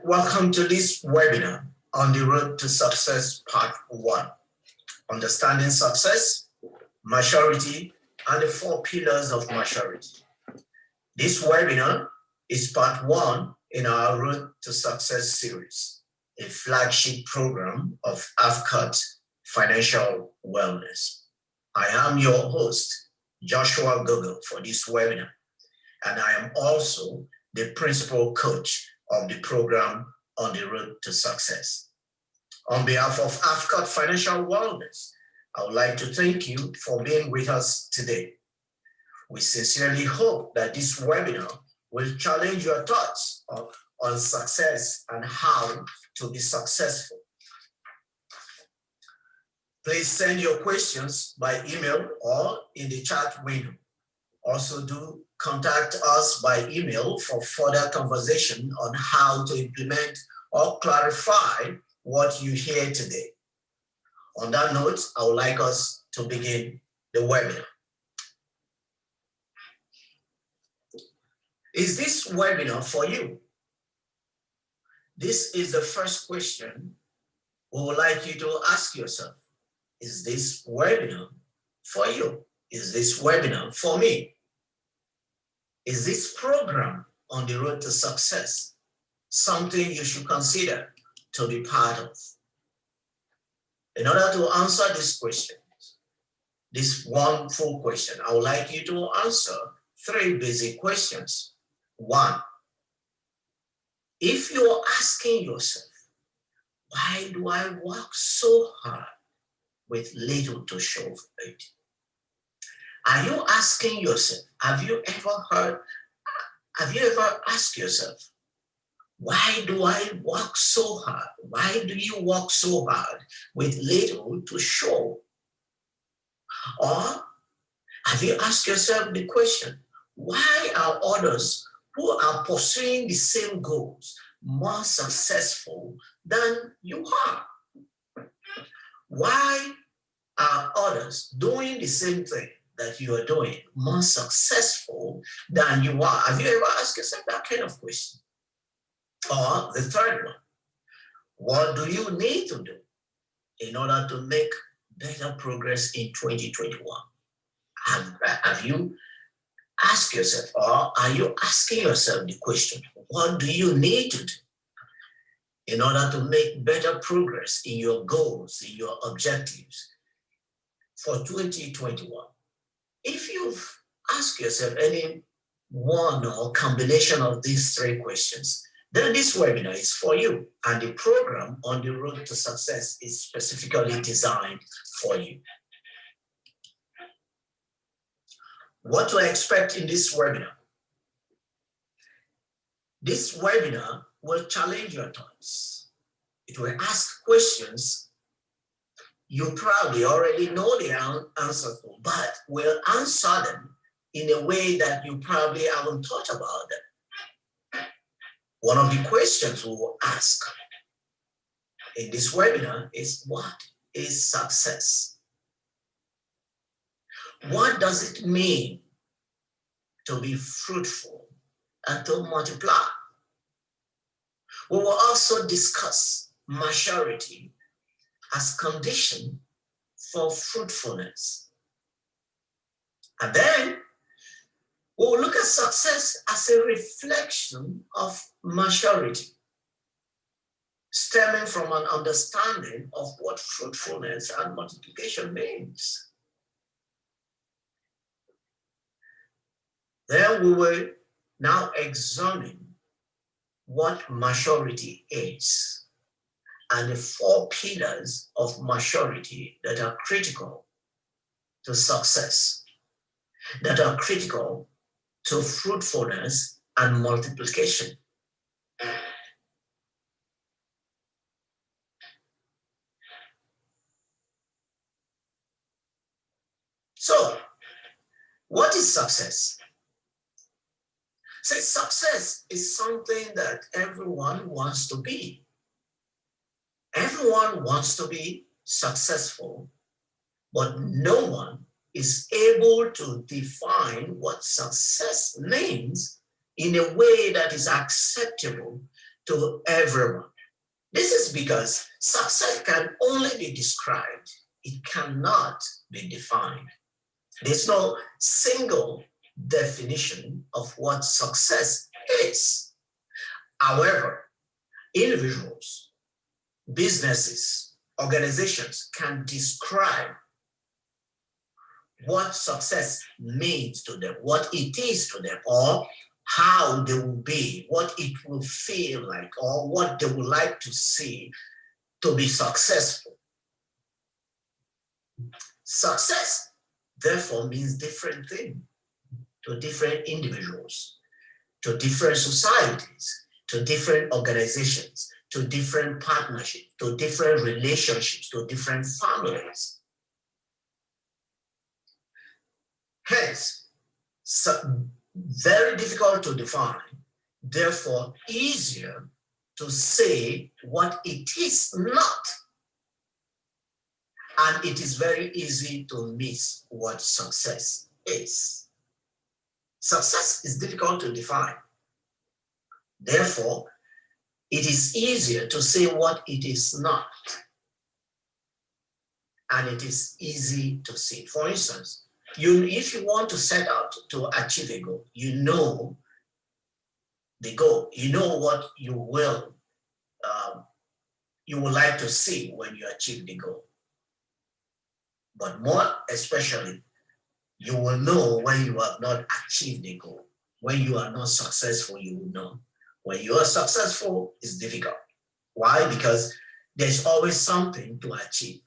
Welcome to this webinar on the road to success part 1, understanding success, maturity, and the 4 pillars of maturity. This webinar is part 1 in our road to success series, a flagship program of Afcote Financial Wellness. I am your host, Joshua Gogo, for this webinar, and I am also the principal coach of the program on the road to success. On behalf of Afcote Financial Wellness, I would like to thank you for being with us today. We sincerely hope that this webinar will challenge your thoughts on success and how to be successful. Please send your questions by email or in the chat window. Also, do contact us by email for further conversation on how to implement or clarify what you hear today. On that note, I would like us to begin the webinar. Is this webinar for you? This is the first question we would like you to ask yourself. Is this webinar for you? Is this webinar for me? Is this program on the road to success something you should consider to be part of? In order to answer this question, this one full question, I would like you to answer 3 basic questions. 1, if you're asking yourself, why do I work so hard with little to show for it? Are you asking yourself, have you ever asked yourself, why do I work so hard? Why do you work so hard with little to show? Or have you asked yourself the question, why are others who are pursuing the same goals more successful than you are? Why are others doing the same thing that you are doing more successful than you are? Have you ever asked yourself that kind of question? Or the third one, what do you need to do in order to make better progress in 2021? Have you asked yourself, or are you asking yourself the question, what do you need to do in order to make better progress in your goals, in your objectives for 2021? If you've asked yourself any one or combination of these 3 questions, then this webinar is for you, and the program on the road to success is specifically designed for you. What to expect in this webinar? This webinar will challenge your thoughts. It will ask questions you probably already know the answer for, but will answer them in a way that you probably haven't thought about them. One of the questions we will ask in this webinar is, what is success? What does it mean to be fruitful and to multiply? We will also discuss maturity as condition for fruitfulness. And then we'll look at success as a reflection of maturity, stemming from an understanding of what fruitfulness and multiplication means. Then we will now examine what maturity is and the 4 pillars of maturity that are critical to success, that are critical to fruitfulness and multiplication. So, what is success? So success is something that everyone wants to be. Everyone wants to be successful, but no one is able to define what success means in a way that is acceptable to everyone. This is because success can only be described. It cannot be defined. There's no single definition of what success is. However, individuals, businesses, organizations can describe what success means to them, what it is to them, or how they will be, what it will feel like, or what they would like to see to be successful. Success, therefore, means different things to different individuals, to different societies, to different organizations, to different partnerships, to different relationships, to different families. Hence, very difficult to define, therefore easier to say what it is not. And it is very easy to miss what success is. Success is difficult to define. Therefore, it is easier to say what it is not. And it is easy to say. For instance, if you want to set out to achieve a goal, you know the goal, you know what you would like to see when you achieve the goal. But more especially, you will know when you have not achieved the goal. When you are not successful, you will know. When you are successful, it's difficult. Why? Because there's always something to achieve.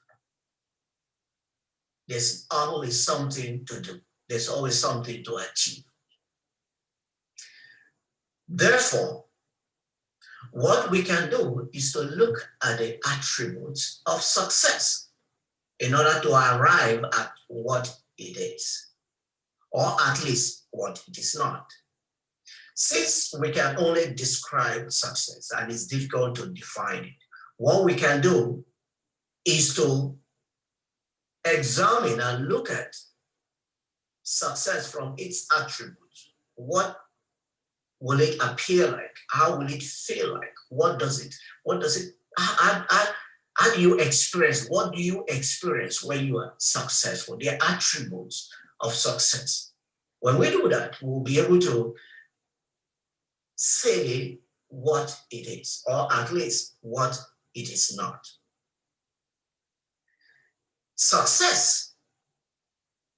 There's always something to do. There's always something to achieve. Therefore, what we can do is to look at the attributes of success in order to arrive at what it is, or at least what it is not. Since we can only describe success and it's difficult to define it, what we can do is to examine and look at success from its attributes. What will it appear like? How will it feel like? What does it, how do you experience, what do you experience when you are successful? The attributes of success. When we do that, we'll be able to say what it is, or at least what it is not. Success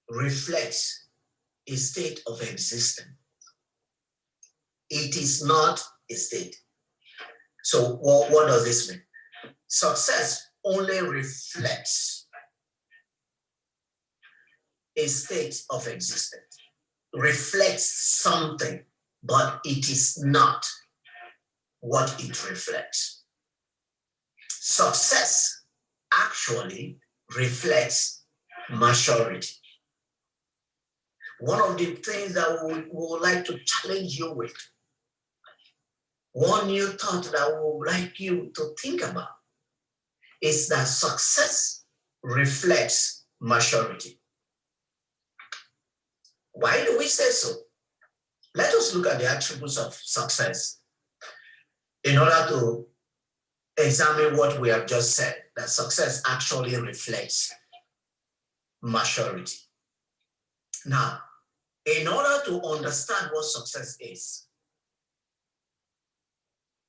reflects a state of existence. It is not a state. So what does this mean? Success only reflects a state of existence, reflects something, but it is not what it reflects. Success actually reflects maturity. One of the things that we would like to challenge you with, one new thought that we would like you to think about, is that success reflects maturity. Why do we say so? Let us look at the attributes of success in order to examine what we have just said, that success actually reflects maturity. Now, in order to understand what success is,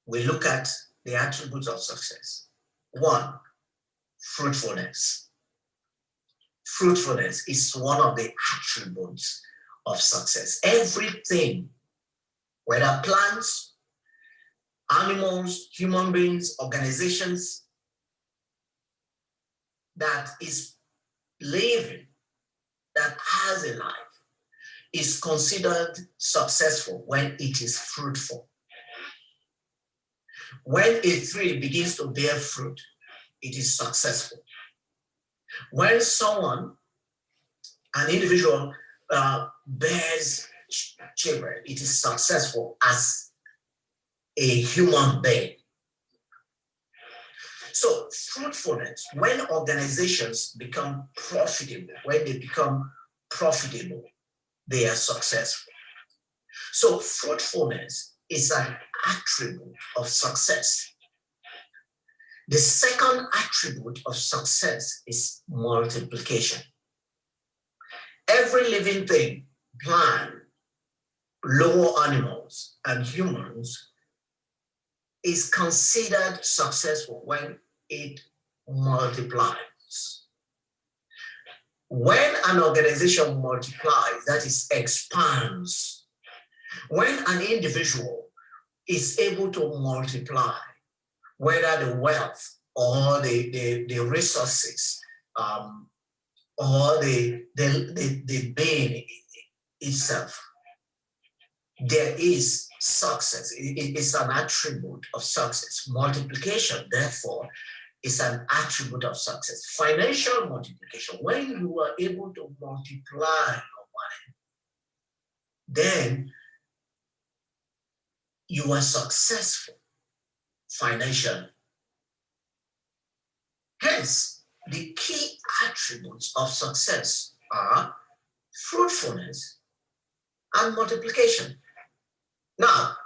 we look at the attributes of success. One, fruitfulness. Fruitfulness is one of the attributes of success. Everything, whether plants, animals, human beings, organizations, that is living, that has a life, is considered successful when it is fruitful. When a tree begins to bear fruit, it is successful. When someone, an individual, bears children, it is successful as a human being. So fruitfulness, when organizations become profitable, they are successful. So fruitfulness is an attribute of success. The second attribute of success is multiplication. Every living thing, plant, lower animals, and humans, is considered successful when it multiplies. When an organization multiplies, that is, expands, when an individual is able to multiply, whether the wealth or the resources or the being itself, there is success. It is an attribute of success. Multiplication, therefore, is an attribute of success. Financial multiplication, when you are able to multiply your money, then you are successful financially. Hence, the key attributes of success are fruitfulness and multiplication. Now,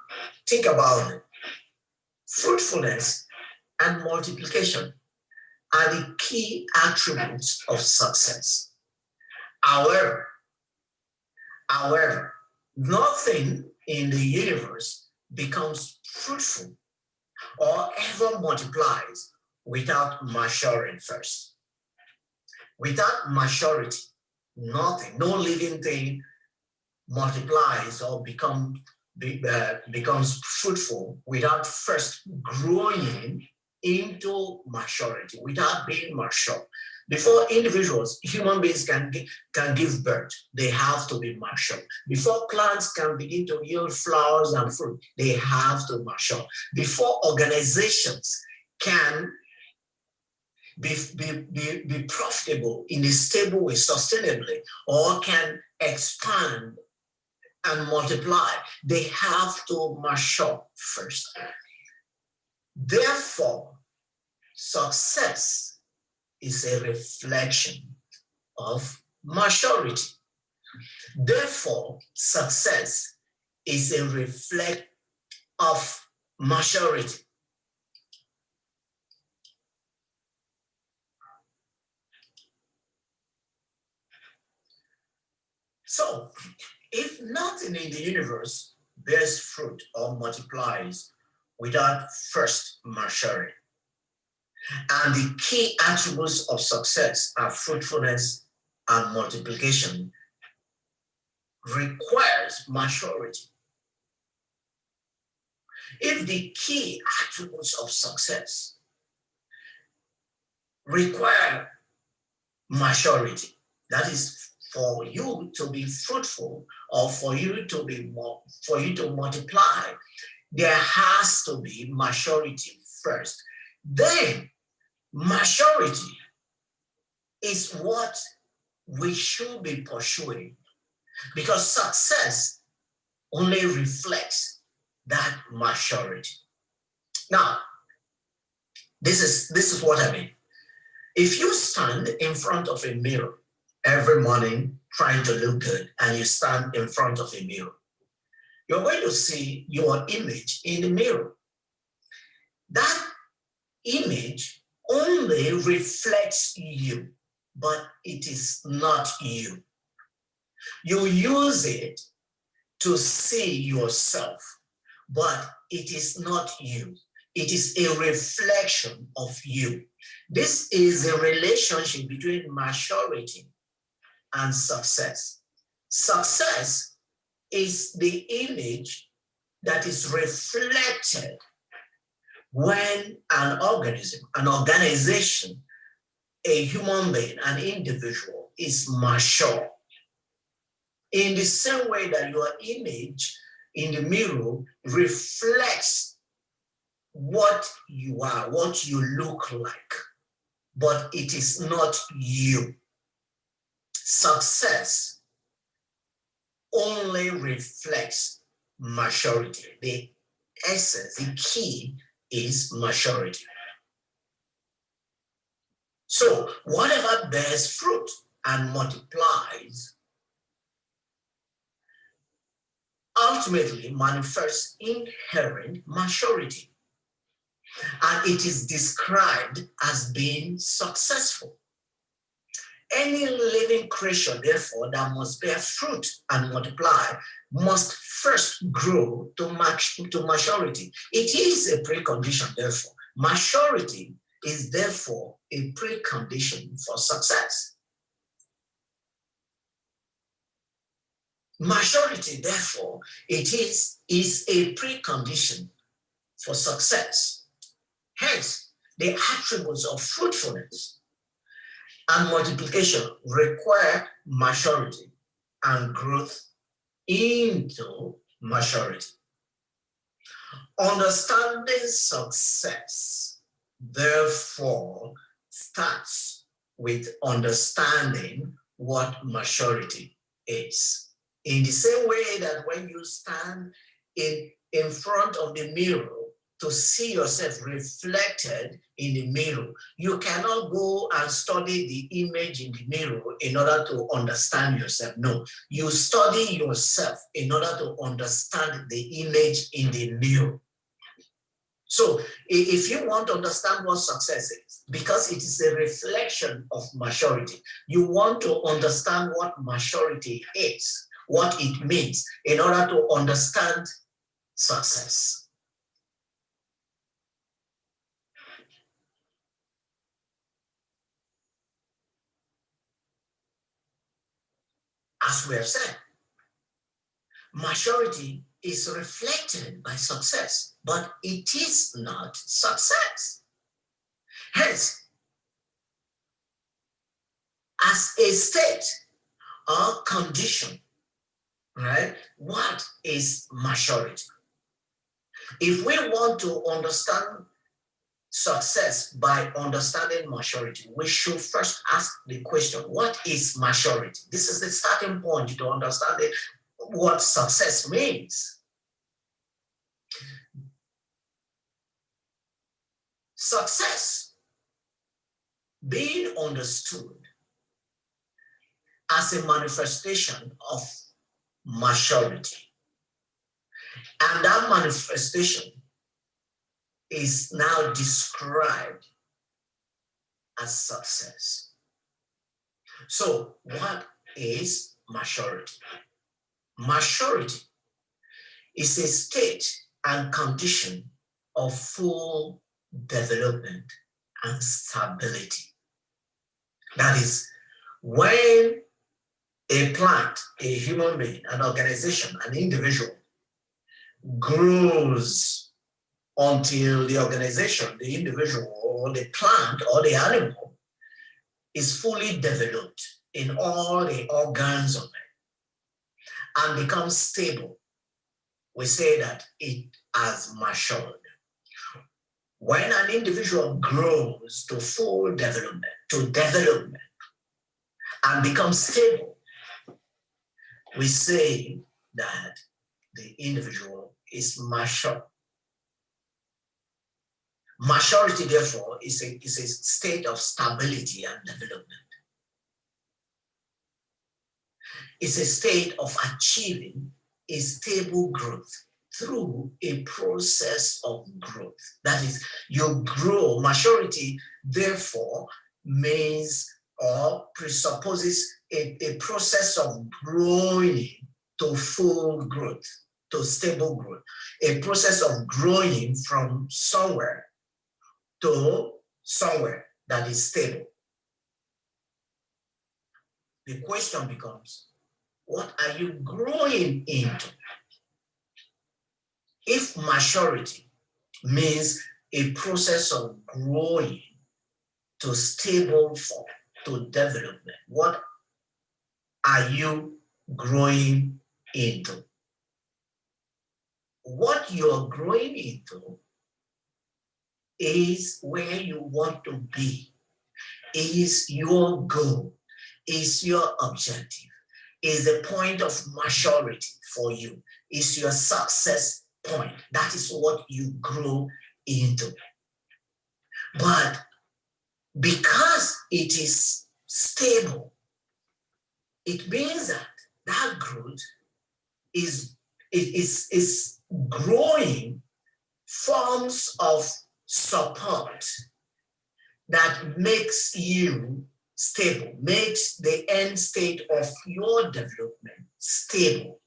think about it. Fruitfulness and multiplication are the key attributes of success. However, nothing in the universe becomes fruitful or ever multiplies without maturing first. Without maturity, nothing, no living thing multiplies or becomes fruitful without first growing into maturity, without being mature. Before individuals, human beings can give birth, they have to be mature. Before plants can begin to yield flowers and fruit, they have to mature. Before organizations can be profitable in a stable way, sustainably, or can expand and multiply, they have to mature first. Therefore, success is a reflection of maturity. Therefore, success is a reflection of maturity. So, if nothing in the universe bears fruit or multiplies without first maturing, and the key attributes of success are fruitfulness and multiplication, requires maturity. If the key attributes of success require maturity, that is, for you to be fruitful or for you to multiply, there has to be maturity first. Then maturity is what we should be pursuing, because success only reflects that maturity. Now, this is what I mean. If you stand in front of a mirror every morning trying to look good, and you stand in front of a mirror, you're going to see your image in the mirror. That image only reflects you, but it is not you. You use it to see yourself, but it is not you. It is a reflection of you. This is a relationship between maturity and success. Success is the image that is reflected when an organism, an organization, a human being, an individual is mature. In the same way that your image in the mirror reflects what you are, what you look like, but it is not you. Success only reflects maturity. The essence, the key is maturity. So whatever bears fruit and multiplies ultimately manifests inherent maturity, and it is described as being successful. Any living creature, therefore, that must bear fruit and multiply must first grow to maturity. It is a precondition, therefore. Maturity is therefore a precondition for success. Maturity, therefore, is a precondition for success. Hence, the attributes of fruitfulness and multiplication require maturity and growth into maturity. Understanding success, therefore, starts with understanding what maturity is. In the same way that when you stand in front of the mirror to see yourself reflected in the mirror, you cannot go and study the image in the mirror in order to understand yourself. No, you study yourself in order to understand the image in the mirror. So if you want to understand what success is, because it is a reflection of maturity, you want to understand what maturity is, what it means, in order to understand success. As we have said, maturity is reflected by success, but it is not success. Hence, as a state or condition, right, what is maturity? If we want to understand success by understanding maturity, we should first ask the question, what is maturity? This is the starting point to understand what success means. Success being understood as a manifestation of maturity. And that manifestation is now described as success. So, what is maturity? Maturity is a state and condition of full development and stability. That is, when a plant, a human being, an organization, an individual grows until the organization, the individual, or the plant, or the animal is fully developed in all the organs of it and becomes stable, we say that it has matured. When an individual grows to full development, and becomes stable, we say that the individual is mature. Maturity, therefore, is a state of stability and development. It's a state of achieving a stable growth through a process of growth. That is, you grow. Maturity, therefore, means or presupposes a process of growing to full growth, to stable growth, a process of growing from somewhere to somewhere that is stable. The question becomes, what are you growing into? If maturity means a process of growing to stable form, to development, what are you growing into? What you're growing into is where you want to be, is your goal, is your objective, is the point of maturity for you, is your success point. That is what you grow into. But because it is stable, it means that that growth is is growing forms of support that makes you stable, makes the end state of your development stable.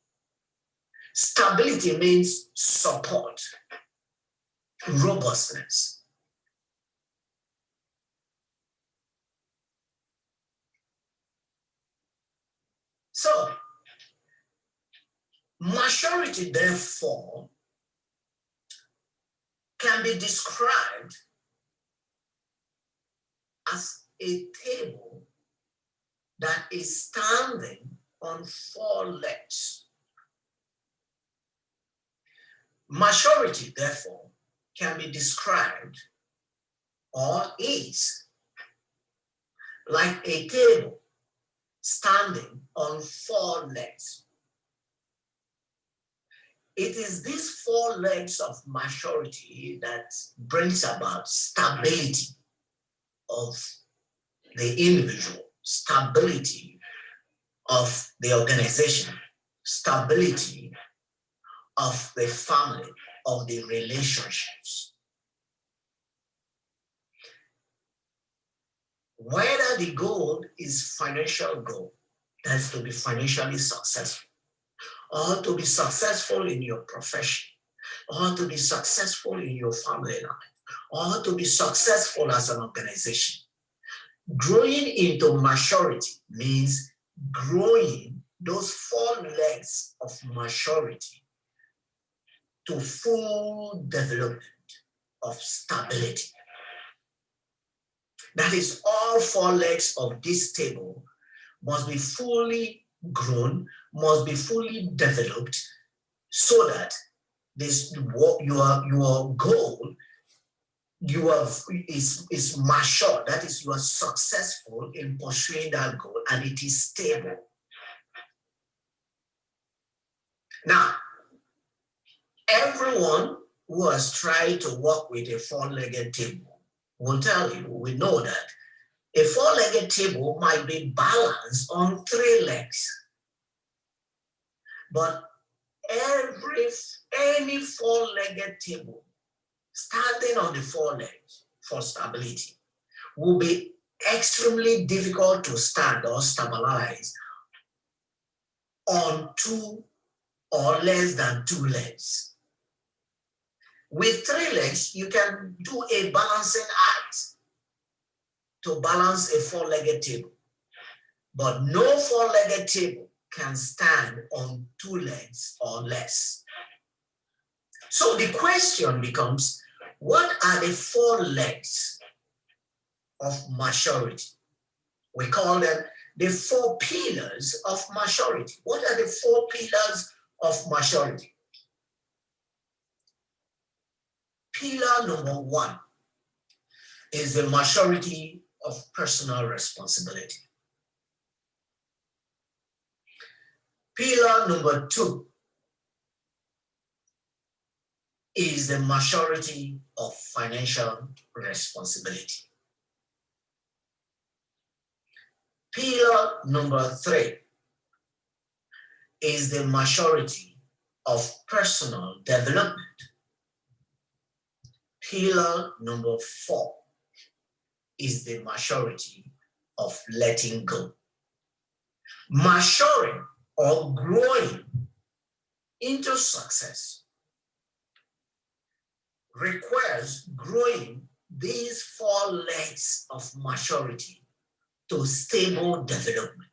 Stability means support, robustness. So, maturity, therefore, can be described as a table that is standing on 4 legs. Maturity, therefore, can be described or is like a table standing on 4 legs. It is these 4 legs of maturity that brings about stability of the individual, stability of the organization, stability of the family, of the relationships. Whether the goal is financial goal, that is to be financially successful, or to be successful in your profession, or to be successful in your family life, or to be successful as an organization. Growing into maturity means growing those 4 legs of maturity to full development of stability. That is, all 4 legs of this table must be fully grown, must be fully developed, so that this your goal is mature. That is, you are successful in pursuing that goal, and it is stable. Now, everyone who has tried to work with a 4-legged table will tell you, we know that a 4-legged table might be balanced on 3 legs. But any 4-legged table standing on the 4 legs for stability will be extremely difficult to stand or stabilize on 2 or less than 2 legs. With 3 legs, you can do a balancing act to balance a 4-legged table. But no 4-legged table can stand on 2 legs or less. So the question becomes, what are the 4 legs of maturity? We call them the 4 pillars of maturity. What are the 4 pillars of maturity? Pillar number 1 is the maturity of personal responsibility. Pillar number 2 is the maturity of financial responsibility. Pillar number 3 is the maturity of personal development. Pillar number 4 is the maturity of letting go. Maturing or growing into success requires growing these 4 legs of maturity to stable development.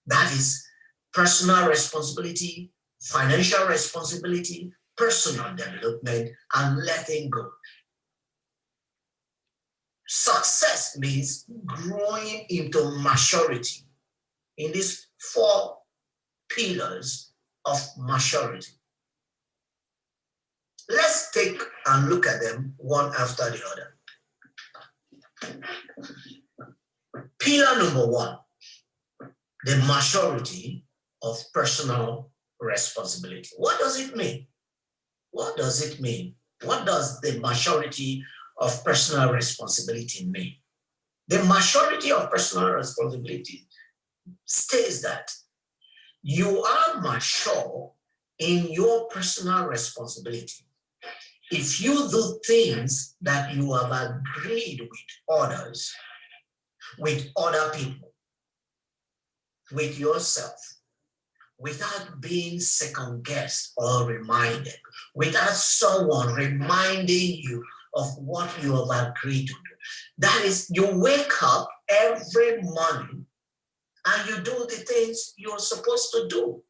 That is personal responsibility, financial responsibility, personal development, and letting go. Success means growing into maturity in these 4 pillars of maturity. Let's take and look at them one after the other. Pillar number 1, the maturity of personal responsibility. What does it mean? What does it mean? What does the maturity of personal responsibility mean? The maturity of personal responsibility states that you are mature in your personal responsibility, if you do things that you have agreed with others, with other people, with yourself, without being second-guessed or reminded, without someone reminding you of what you have agreed to do. That is, you wake up every morning and you do the things you're supposed to do.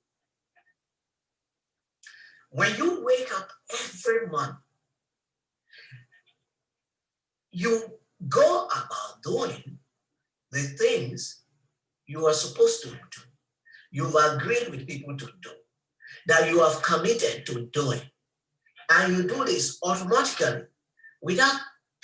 When you wake up every morning, you go about doing the things you are supposed to do. You've agreed with people to do, that you have committed to doing. And you do this automatically without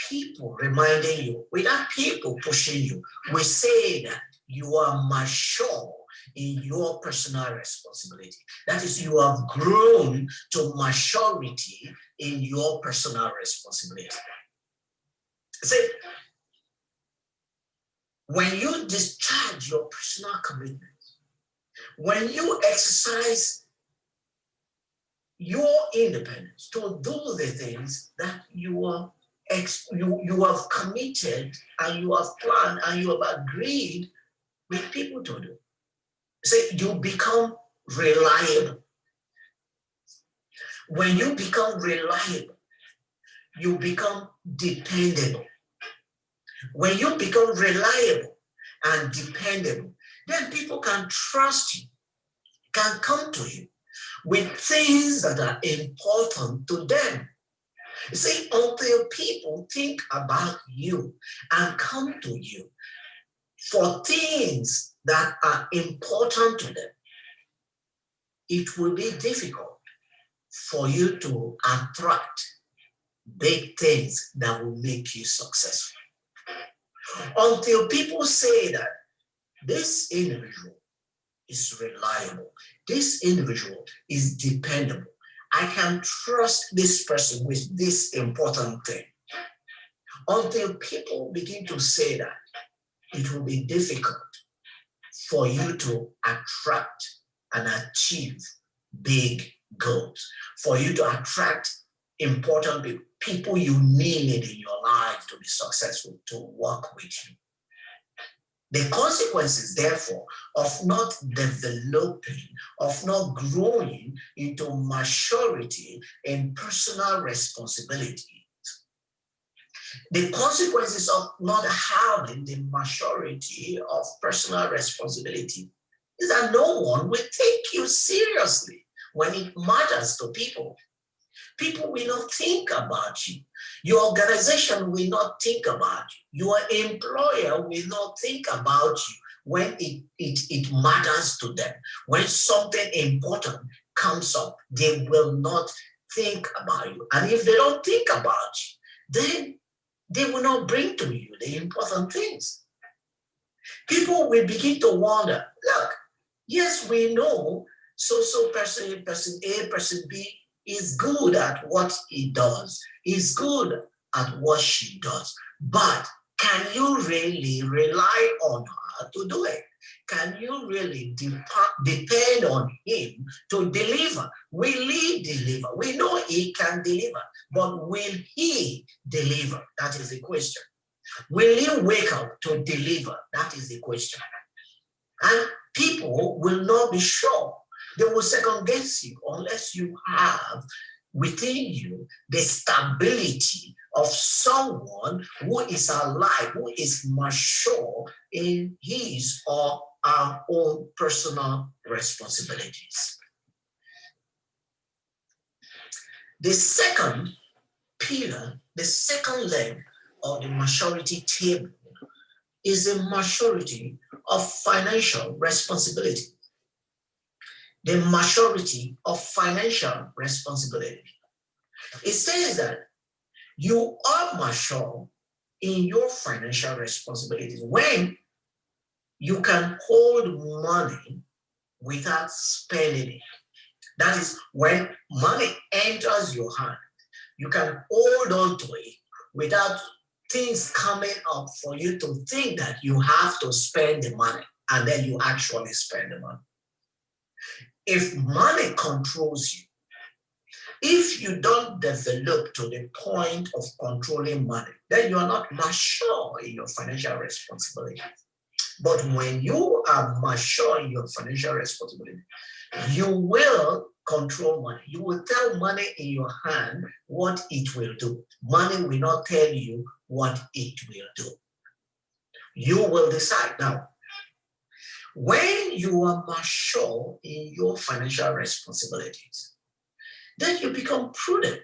people reminding you, without people pushing you. We say that you are mature in your personal responsibility. That is, you have grown to maturity in your personal responsibility. See, when you discharge your personal commitment, when you exercise your independence to do the things that you have committed and you have planned and you have agreed with people to do. See, you become reliable. When you become reliable, you become dependable. When you become reliable and dependable, then people can trust you, can come to you with things that are important to them. You see, until people think about you and come to you for things that are important to them, it will be difficult for you to attract big things that will make you successful. Until people say that this individual is reliable, this individual is dependable, I can trust this person with this important thing. Until people begin to say that, it will be difficult for you to attract and achieve big goals, for you to attract important people, people you need in your life to be successful, to work with you. The consequences, therefore, of not developing, of not growing into maturity in personal responsibility, the consequences of not having the maturity of personal responsibility is that no one will take you seriously when it matters to people. People will not think about you. Your organization will not think about you. Your employer will not think about you when it matters to them. When something important comes up, they will not think about you. And if they don't think about you, then they will not bring to you the important things. People will begin to wonder, look, yes, we know so person A, person B is good at what he does, is good at what she does, but can you really rely on her to do it? Can you really depend on him to deliver? Will he deliver? We know he can deliver, but will he deliver? That is the question. Will he wake up to deliver? That is the question. And people will not be sure. They will second guess you unless you have within you the stability of someone who is alive, who is mature in his or our own personal responsibilities. The second pillar, the second leg of the maturity table is the maturity of financial responsibility. The maturity of financial responsibility. It says that you are mature in your financial responsibilities when you can hold money without spending it. That is, when money enters your hand, you can hold on to it without things coming up for you to think that you have to spend the money, and then you actually spend the money. If money controls you, if you don't develop to the point of controlling money, then you are not mature in your financial responsibility. But when you are mature in your financial responsibility, you will control money. You will tell money in your hand what it will do. Money will not tell you what it will do. You will decide. Now, when you are mature in your financial responsibilities, then you become prudent.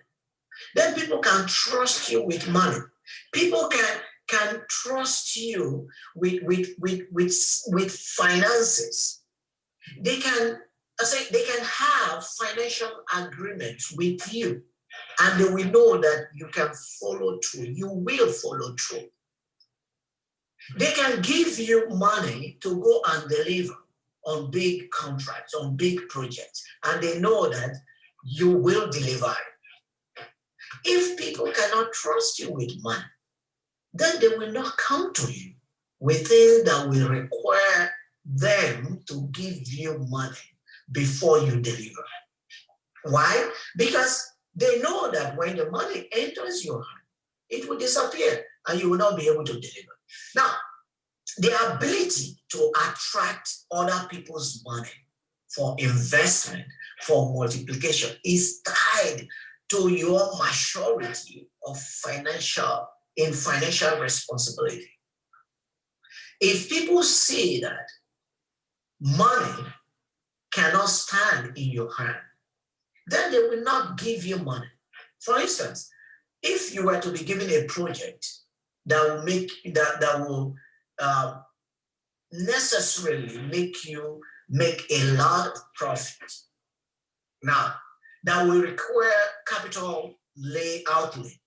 Then people can trust you with money. People can trust you with finances. They can have financial agreements with you, and they will know that you can follow through. You will follow through. They can give you money to go and deliver on big contracts, on big projects, and they know that you will deliver. If people cannot trust you with money, then they will not come to you with things that will require them to give you money before you deliver. Why? Because they know that when the money enters your hand, it will disappear and you will not be able to deliver. Now, the ability to attract other people's money for investment, for multiplication, is tied to your maturity of financial responsibility. If people see that money cannot stand in your hand, then they will not give you money. For instance, if you were to be given a project that will necessarily make you make a lot of profit, now that will require capital outlay,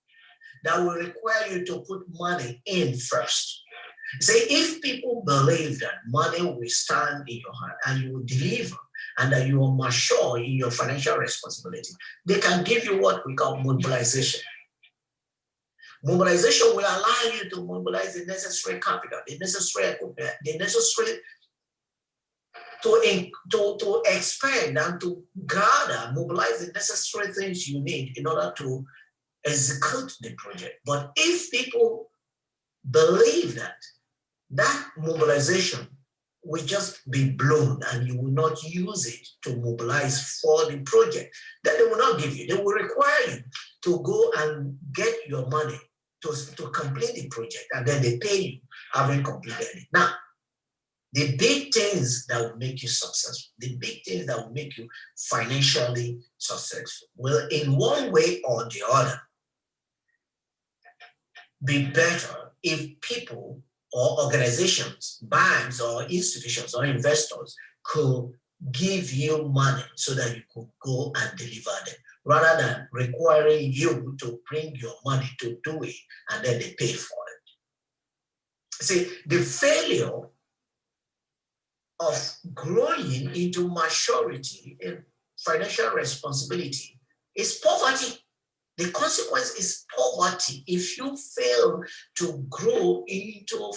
that will require you to put money in first. Say, if people believe that money will stand in your hand and you will deliver and that you are mature in your financial responsibility, they can give you what we call mobilization. Mobilization will allow you to mobilize the necessary capital, the necessary equipment, the necessary to expand and to gather, mobilize the necessary things you need in order to execute the project. But if people believe that mobilization will just be blown and you will not use it to mobilize for the project, then they will not give you. They will require you to go and get your money to complete the project, and then they pay you having completed it. Now, the big things that will make you successful, the big things that will make you financially successful will, in one way or the other, be better if people or organizations, banks or institutions or investors could give you money so that you could go and deliver them, rather than requiring you to bring your money to do it and then they pay for it. See, the failure of growing into maturity in financial responsibility is poverty. The consequence is poverty. If you fail to grow into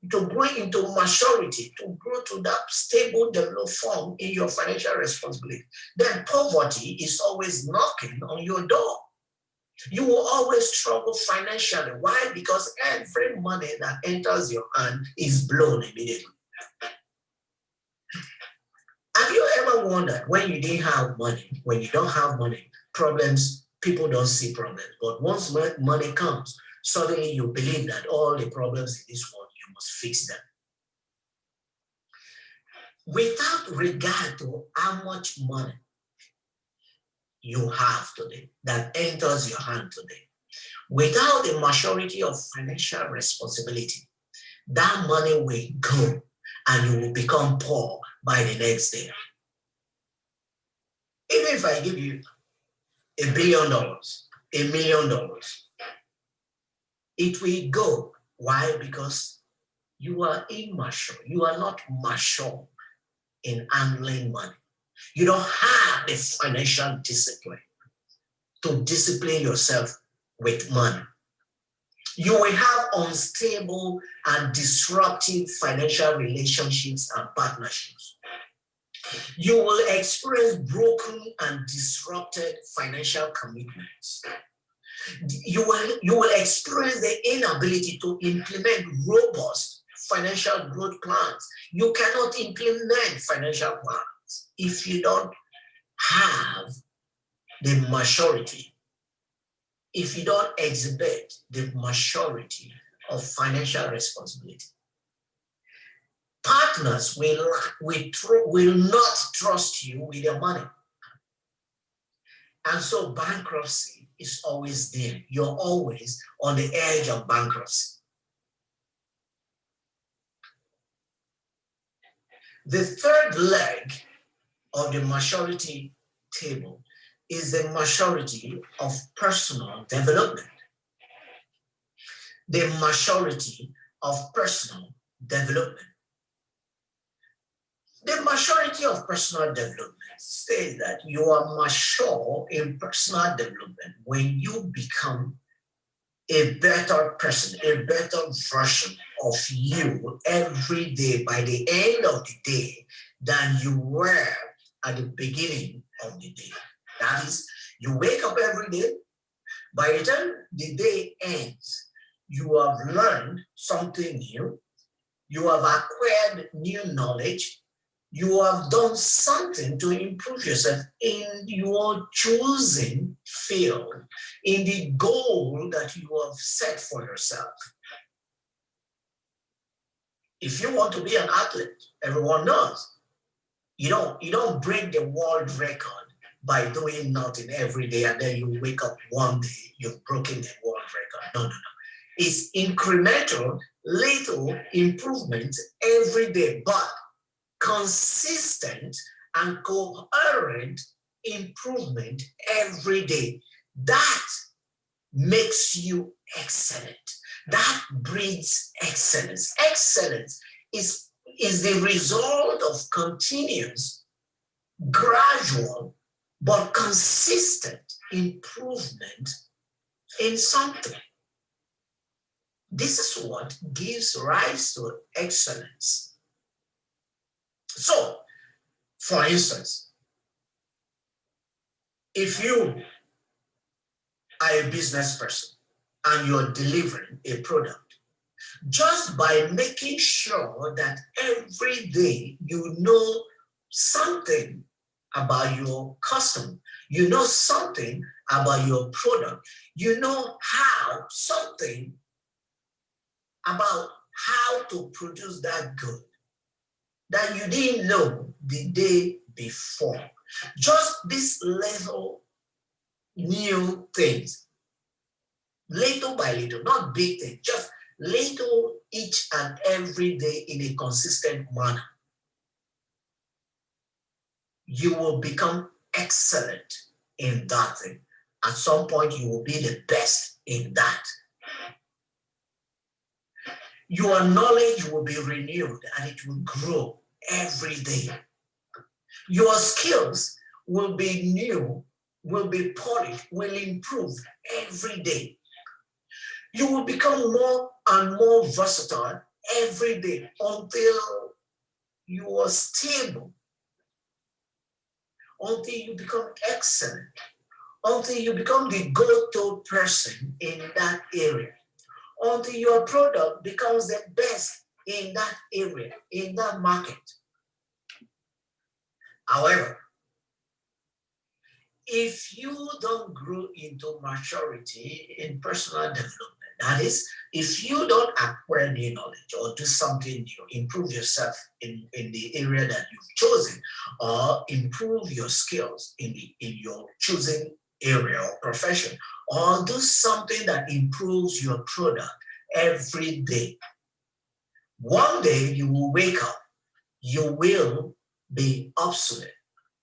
to grow into maturity, to grow to that stable, developed form in your financial responsibility, then poverty is always knocking on your door. You will always struggle financially. Why? Because every money that enters your hand is blown immediately. Have you ever wondered when you didn't have money, when you don't have money, problems, people don't see problems. But once money comes, suddenly you believe that all the problems in this world, you must fix them. Without regard to how much money you have today that enters your hand today, without the maturity of financial responsibility, that money will go and you will become poor by the next day. Even if I give you $1 billion, $1 million, it will go. Why? Because you are immature. You are not mature in handling money. You don't have the financial discipline to discipline yourself with money. You will have unstable and disruptive financial relationships and partnerships. You will experience broken and disrupted financial commitments. You will experience the inability to implement robust financial growth plans. You cannot implement financial plans if you don't have the maturity, if you don't exhibit the maturity of financial responsibility. Partners will not trust you with your money. And so bankruptcy is always there. You're always on the edge of bankruptcy. The third leg of the maturity table is the maturity of personal development. The maturity of personal development. The maturity of personal development says that you are mature in personal development when you become a better person, a better version of you every day by the end of the day than you were at the beginning of the day. That is, you wake up every day, by the time the day ends, you have learned something new, you have acquired new knowledge, you have done something to improve yourself in your choosing field, in the goal that you have set for yourself. If you want to be an athlete, everyone knows, you don't break the world record by doing nothing every day and then you wake up one day, you've broken the world record. No. It's incremental, little improvements every day, but consistent and coherent improvement every day. That makes you excellent. That breeds excellence. Excellence is the result of continuous, gradual, but consistent improvement in something. This is what gives rise to excellence. So, for instance, if you are a business person and you're delivering a product, just by making sure that every day you know something about your customer, you know something about your product, you know something about how to produce that good that you didn't know the day before. Just these little new things, little by little, not big things, just little each and every day in a consistent manner. You will become excellent in that thing. At some point, you will be the best in that. Your knowledge will be renewed and it will grow every day. Your skills will be new, will be polished, will improve every day. You will become more and more versatile every day until you are stable, until you become excellent, until you become the go-to person in that area, until your product becomes the best in that area, in that market. However, if you don't grow into maturity in personal development, that is, if you don't acquire new knowledge or do something new, improve yourself in the area that you've chosen, or improve your skills in your choosing area or profession, or do something that improves your product every day, one day you will wake up, you will be obsolete.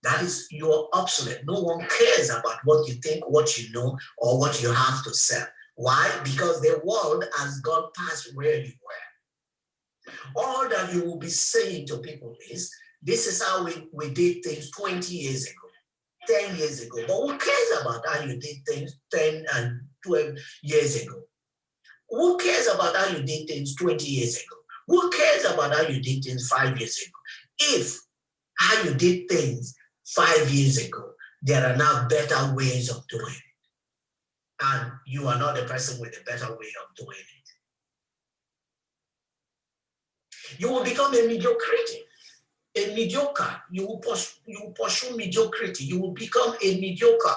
That is, you're obsolete. No one cares about what you think, what you know, or what you have to sell. Why? Because the world has gone past where you were. All that you will be saying to people is, this is how we did things 20 years ago, 10 years ago. But who cares about how you did things 10 and 12 years ago? Who cares about how you did things 20 years ago? Who cares about how you did things 5 years ago? If how you did things 5 years ago. There are now better ways of doing it. And you are not the person with a better way of doing it. You will become a mediocrity, a mediocre. You will pursue mediocrity. You will become a mediocre.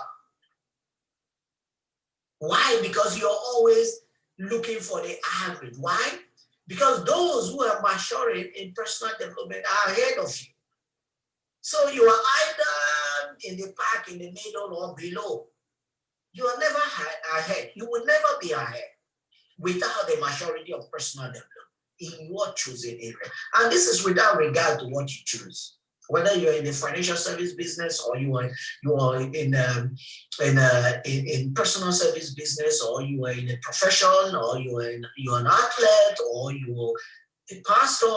Why? Because you're always looking for the average. Why? Because those who are maturing in personal development are ahead of you. So you are either in the pack, in the middle, or below. You are never ahead. You will never be ahead without the maturity of personal development in your choosing area. And this is without regard to what you choose. Whether you're in the financial service business, or you are in personal service business, or you are in a profession, or you're an athlete, or you're a pastor,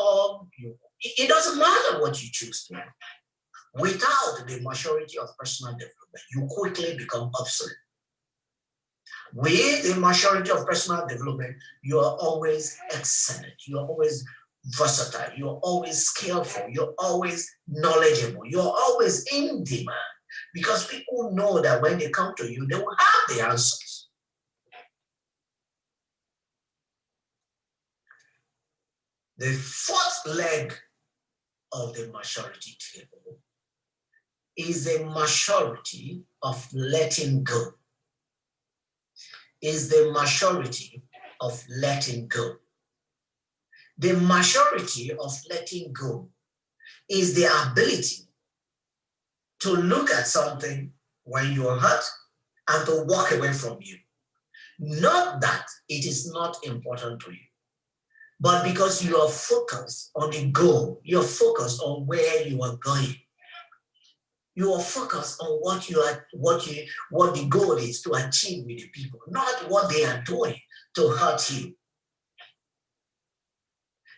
it doesn't matter what you choose to do. Without the maturity of personal development, you quickly become obsolete. With the maturity of personal development, you are always excellent. You are always versatile. You're always skillful. You're always knowledgeable. You're always in demand, because people know that when they come to you, they will have the answers. The fourth leg of the maturity table is the maturity of letting go. Is the maturity of letting go. The maturity of letting go is the ability to look at something when you're hurt and to walk away from you. Not that it is not important to you, but because you are focused on the goal, you're focused on where you are going. You are focused on what the goal is to achieve with the people, not what they are doing to hurt you.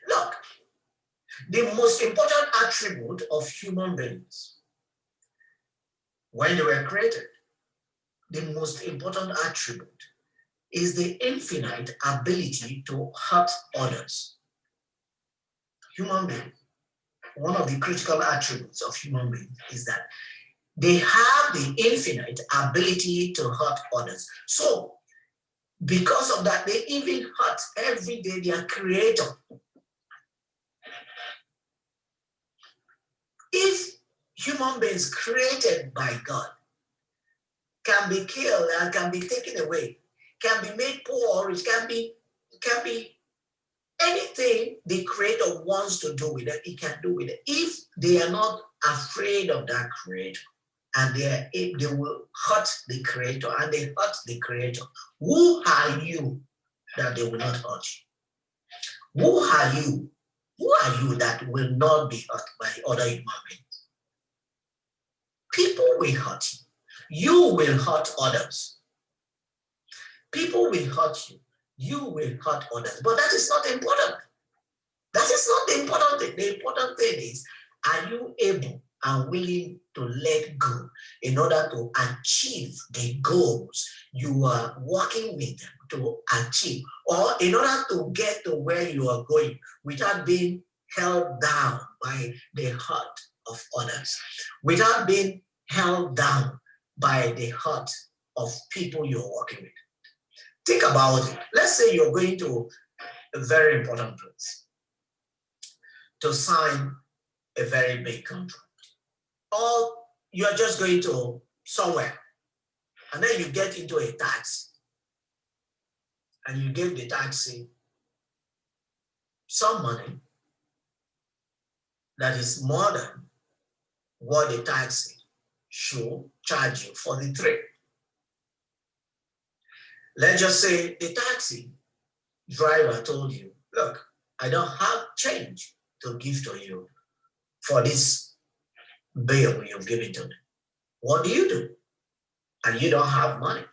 Look, the most important attribute of human beings when they were created, the most important attribute is the infinite ability to hurt others. Human beings, one of the critical attributes of human beings is that they have the infinite ability to hurt others. So, because of that, they even hurt every day their creator. If human beings created by God can be killed and can be taken away, can be made poor, it can be anything the creator wants to do with it, he can do with it. If they are not afraid of that creator, and they will hurt the creator, and they hurt the creator, who are you that they will not hurt you? Who are you? Who are you that will not be hurt by other human beings? People will hurt you. You will hurt others. People will hurt you. You will hurt others. But that is not important. That is not the important thing. The important thing is, are you able and willing to let go in order to achieve the goals you are working with them to achieve, or in order to get to where you are going without being held down by the hurt of others, without being held down by the hurt of people you're working with. Think about it. Let's say you're going to a very important place to sign a very big contract, or you're just going to somewhere, and then you get into a taxi, and you give the taxi some money that is more than what the taxi should charge you for the trip. Let's just say the taxi driver told you, look, I don't have change to give to you for this bill you've given to me. What do? And you don't have money.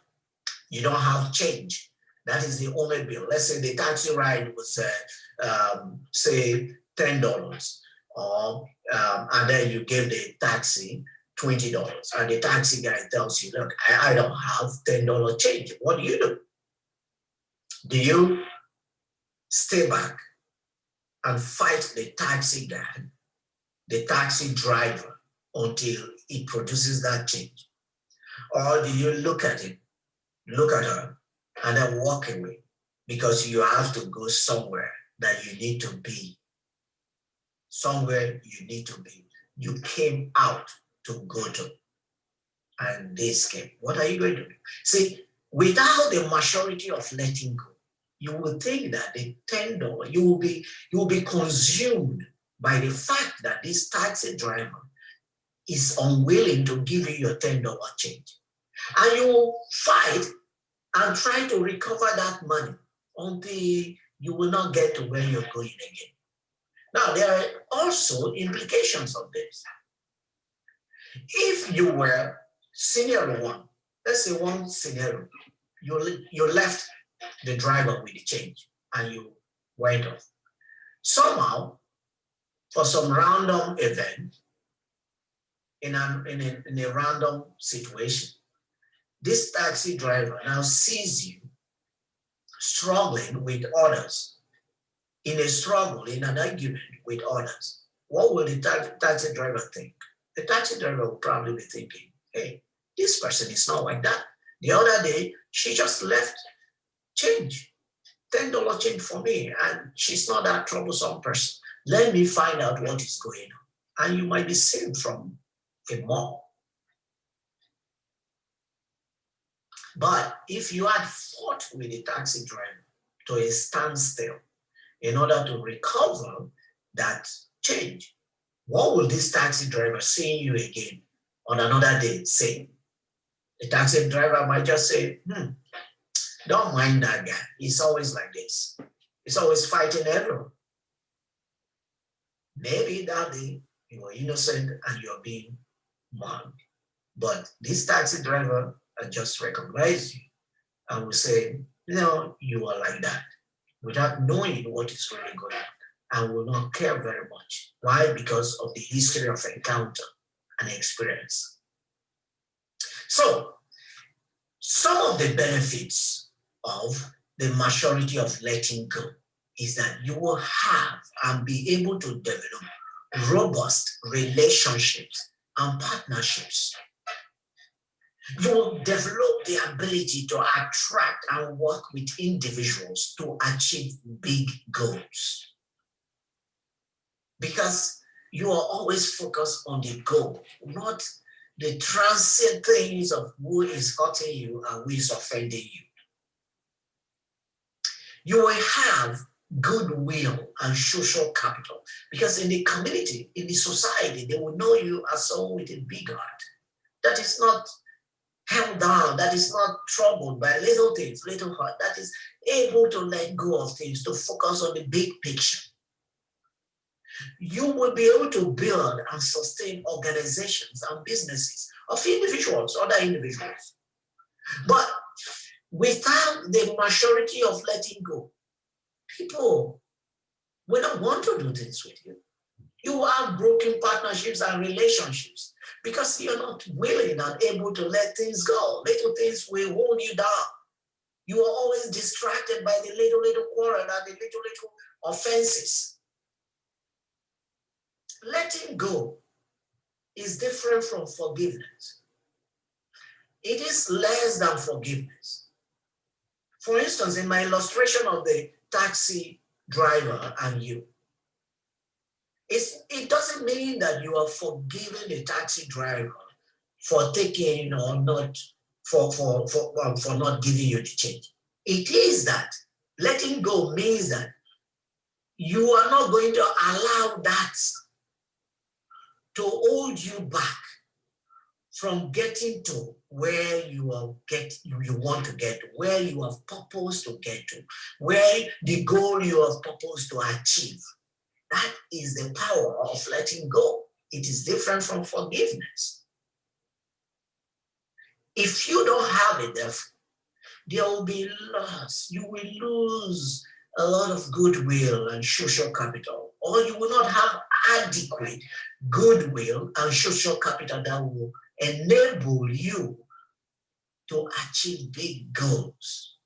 You don't have change. That is the only bill. Let's say the taxi ride was, say, $10, and then you give the taxi $20, and the taxi guy tells you, look, I don't have $10 change. What do? Do you stay back and fight the taxi guy the taxi driver until it produces that change? Or do you look at it, look at her, and then walk away because you have to go somewhere that you need to be? Somewhere you need to be. You came out to go to, and this came. What are you going to do? See, without the maturity of letting go, you will think that the $10, you will be consumed by the fact that this taxi driver is unwilling to give you your $10 change. And you will fight and try to recover that money until you will not get to where you're going again. Now, there are also implications of this. If you were scenario one, let's say one scenario, you left the driver with the change and you went off. Somehow, for some random event, in a random situation, this taxi driver now sees you struggling with others, in a struggle, in an argument with others. What will the taxi driver think? The taxi driver will probably be thinking, hey, this person is not like that. The other day, she just left change, $10 change for me, and she's not that troublesome person. Let me find out what is going on. And you might be saved from a mob. But if you had fought with the taxi driver to a standstill in order to recover that change, what will this taxi driver seeing you again on another day say? The taxi driver might just say, don't mind that guy. He's always like this. He's always fighting everyone. Maybe that day you were innocent and you're being mocked. But this taxi driver just recognized you and will say, no, you are like that, without knowing what is really going on, and will not care very much. Why? Because of the history of encounter and experience. So, some of the benefits of the maturity of letting go is that you will have and be able to develop robust relationships and partnerships. You will develop the ability to attract and work with individuals to achieve big goals. Because you are always focused on the goal, not the transient things of who is hurting you and who is offending you. You will have goodwill and social capital, because in the community, in the society, they will know you as someone with a big heart that is not held down, that is not troubled by little things, little heart, that is able to let go of things, to focus on the big picture. You will be able to build and sustain organizations and businesses of individuals, other individuals. But without the maturity of letting go, people will not want to do things with you. You will have broken partnerships and relationships because you're not willing and able to let things go. Little things will hold you down. You are always distracted by the little quarrel and the little offenses. Letting go is different from forgiveness. It is less than forgiveness. For instance, in my illustration of the taxi driver and you, it doesn't mean that you are forgiving the taxi driver for taking or not for not giving you the change. It is that letting go means that you are not going to allow that to hold you back from getting to where you want to get to, where you have purpose to get to, where the goal you have purpose to achieve. That is the power of letting go. It is different from forgiveness. If you don't have it, there will be loss. You will lose a lot of goodwill and social capital, or you will not have adequate goodwill and social capital that will enable you to achieve big goals.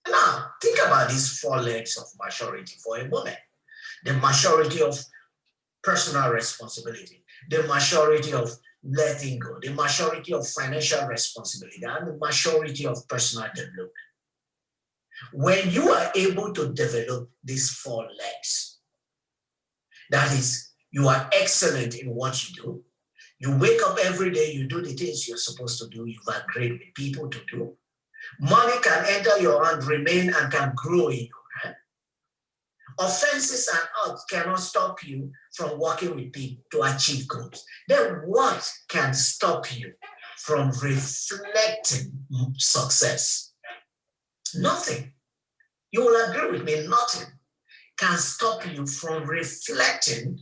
Now, think about these 4 legs of maturity for a moment. The maturity of personal responsibility, the maturity of letting go, the maturity of financial responsibility, and the maturity of personal development. When you are able to develop these 4 legs, that is, you are excellent in what you do, you wake up every day, you do the things you're supposed to do, you've agreed with people to do, money can enter your hand, remain, and can grow in your hand. Offenses and odds cannot stop you from working with people to achieve goals. Then what can stop you from reflecting success? Nothing. You will agree with me, nothing can stop you from reflecting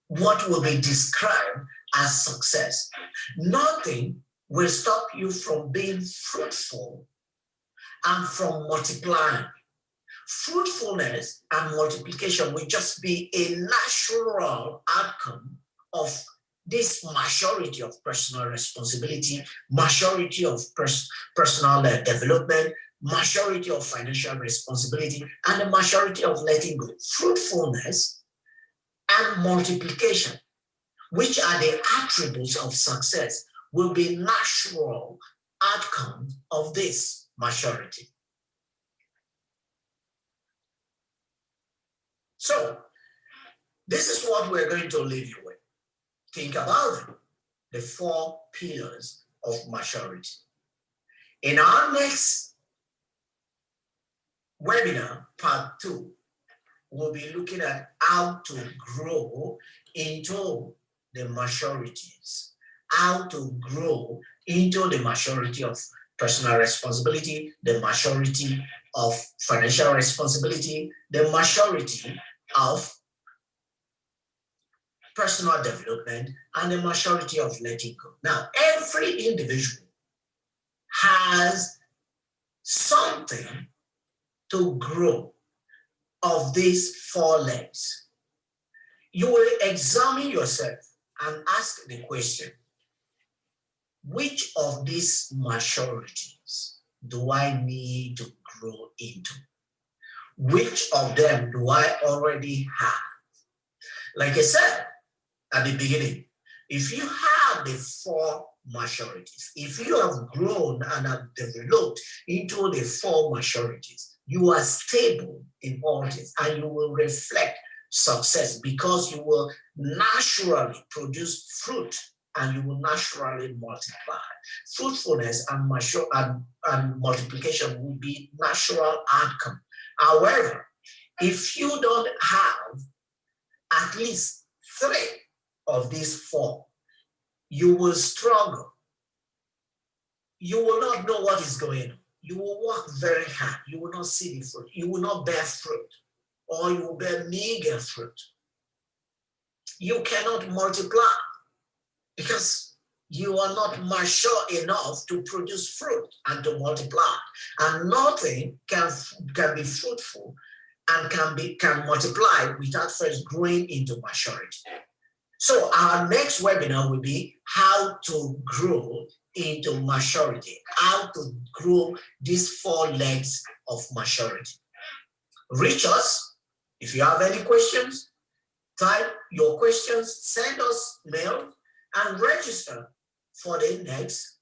what will be described as success. Nothing will stop you from being fruitful and from multiplying. Fruitfulness and multiplication will just be a natural outcome of this maturity of personal responsibility, maturity of personal development, maturity of financial responsibility, and the maturity of letting go. Fruitfulness and multiplication, which are the attributes of success, will be natural outcomes of this maturity. So, this is what we're going to leave you with. Think about them, the 4 pillars of maturity. In our next webinar, part 2, we'll be looking at how to grow into the maturities, how to grow into the maturity of personal responsibility, the maturity of financial responsibility, the maturity of personal development, and the maturity of letting go. Now, every individual has something to grow of these 4 legs. You will examine yourself and ask the question, which of these maturities do I need to grow into? Which of them do I already have? Like I said at the beginning, if you have the 4 maturities, if you have grown and have developed into the 4 maturities, you are stable in all this and you will reflect success because you will naturally produce fruit and you will naturally multiply. Fruitfulness and multiplication will be natural outcome. However, if you don't have at least 3 of these 4, you will struggle. You will not know what is going on. You will work very hard. You will not see the fruit. You will not bear fruit, or you will bear meager fruit. You cannot multiply because you are not mature enough to produce fruit and to multiply. And nothing can be fruitful and can multiply without first growing into maturity. So our next webinar will be how to grow into maturity, how to grow these 4 legs of maturity. Reach us. If you have any questions, type your questions, send us mail, and register for the next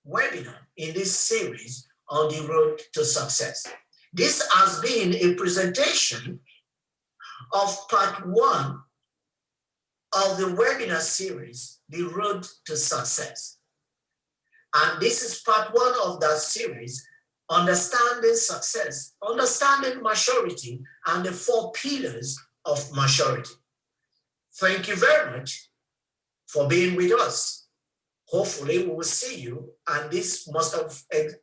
webinar in this series on the road to success. This has been a presentation of part 1 of the webinar series, The Road to Success. And this is part 1 of that series, Understanding Success, Understanding Maturity, and the 4 pillars of maturity. Thank you very much for being with us. Hopefully we will see you, and this must have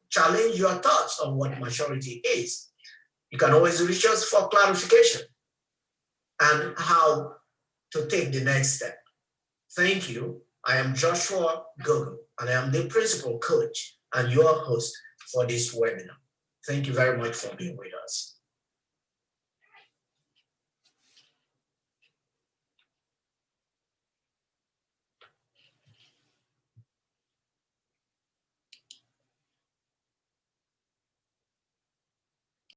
challenged your thoughts on what maturity is. You can always reach us for clarification and how to take the next step. Thank you. I am Joshua Gogo, and I am the principal coach and your host for this webinar. Thank you very much for being with us.